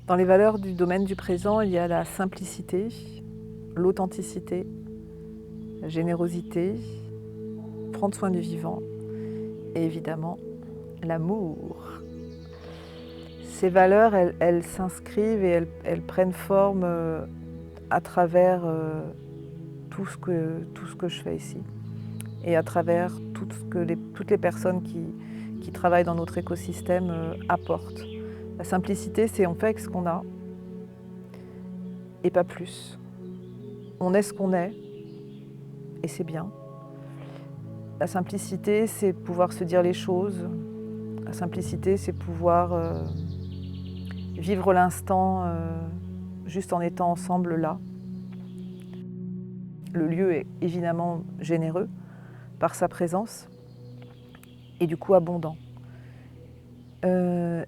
Dans les valeurs du domaine du présent, il y a la simplicité, l'authenticité, la générosité, prendre soin du vivant et évidemment l'amour. Ces valeurs, elles s'inscrivent et elles prennent forme à travers tout ce que je fais ici et à travers toutes les personnes qui travaillent dans notre écosystème apportent. La simplicité, c'est on fait avec ce qu'on a et pas plus. On est ce qu'on est et c'est bien. La simplicité, c'est pouvoir se dire les choses. La simplicité, c'est pouvoir vivre l'instant juste en étant ensemble là. Le lieu est évidemment généreux par sa présence et du coup abondant.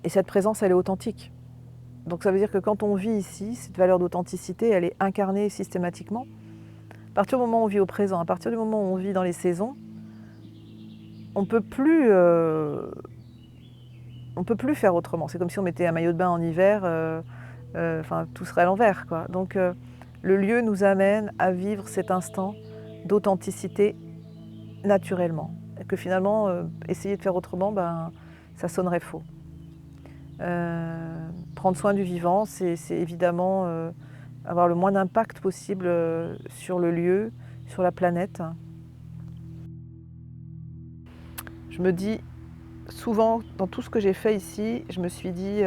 Et cette présence, elle est authentique. Donc ça veut dire que quand on vit ici, cette valeur d'authenticité, elle est incarnée systématiquement. À partir du moment où on vit au présent, à partir du moment où on vit dans les saisons, on ne peut plus faire autrement. C'est comme si on mettait un maillot de bain en hiver, tout serait à l'envers, quoi. Donc le lieu nous amène à vivre cet instant d'authenticité naturellement. Et que finalement, essayer de faire autrement, ça sonnerait faux. Prendre soin du vivant, c'est évidemment avoir le moins d'impact possible sur le lieu, sur la planète. Je me dis souvent, dans tout ce que j'ai fait ici, je me suis dit,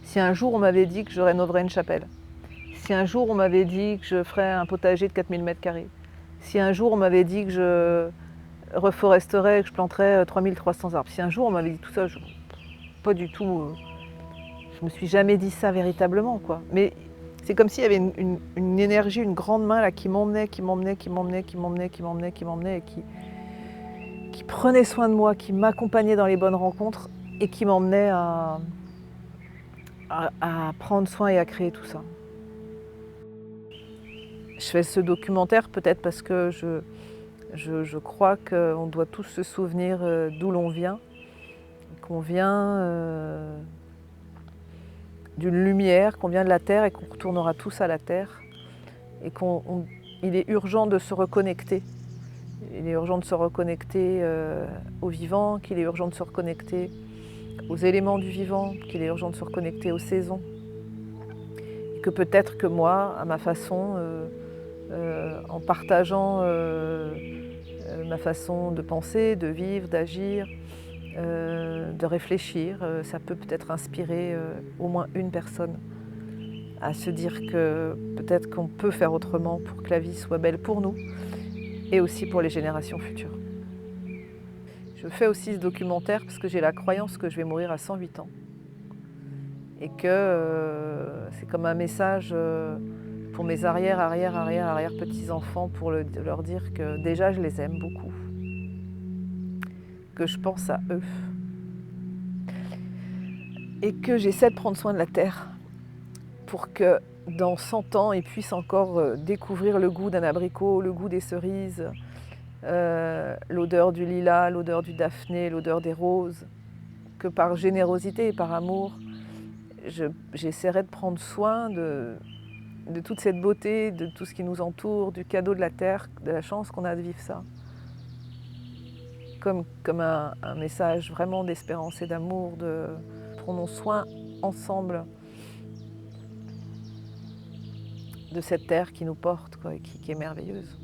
si un jour on m'avait dit que je rénoverais une chapelle, si un jour on m'avait dit que je ferais un potager de 4000 m², si un jour on m'avait dit que je reforesterais, que je planterais 3300 arbres, si un jour on m'avait dit tout ça, pas du tout, je me suis jamais dit ça véritablement, quoi. Mais c'est comme s'il y avait une énergie, une grande main là qui m'emmenait, qui prenait soin de moi, qui m'accompagnait dans les bonnes rencontres et qui m'emmenait à prendre soin et à créer tout ça. Je fais ce documentaire peut-être parce que je crois qu'on doit tous se souvenir d'où l'on vient, qu'on vient d'une lumière, qu'on vient de la Terre et qu'on retournera tous à la Terre. Et qu'il est urgent de se reconnecter. Il est urgent de se reconnecter au vivant, qu'il est urgent de se reconnecter aux éléments du vivant, qu'il est urgent de se reconnecter aux saisons. Et que peut-être que moi, à ma façon, en partageant ma façon de penser, de vivre, d'agir, de réfléchir, ça peut peut-être inspirer au moins une personne à se dire que peut-être qu'on peut faire autrement pour que la vie soit belle pour nous et aussi pour les générations futures. Je fais aussi ce documentaire parce que j'ai la croyance que je vais mourir à 108 ans et que c'est comme un message pour mes arrière petits-enfants pour leur dire que déjà je les aime beaucoup, que je pense à eux et que j'essaie de prendre soin de la terre pour que dans 100 ans ils puissent encore découvrir le goût d'un abricot, le goût des cerises, l'odeur du lilas, l'odeur du daphné, l'odeur des roses, que par générosité et par amour, j'essaierai de prendre soin de toute cette beauté, de tout ce qui nous entoure, du cadeau de la terre, de la chance qu'on a de vivre ça. Comme un message vraiment d'espérance et d'amour, prenons soin ensemble de cette terre qui nous porte, quoi, et qui est merveilleuse.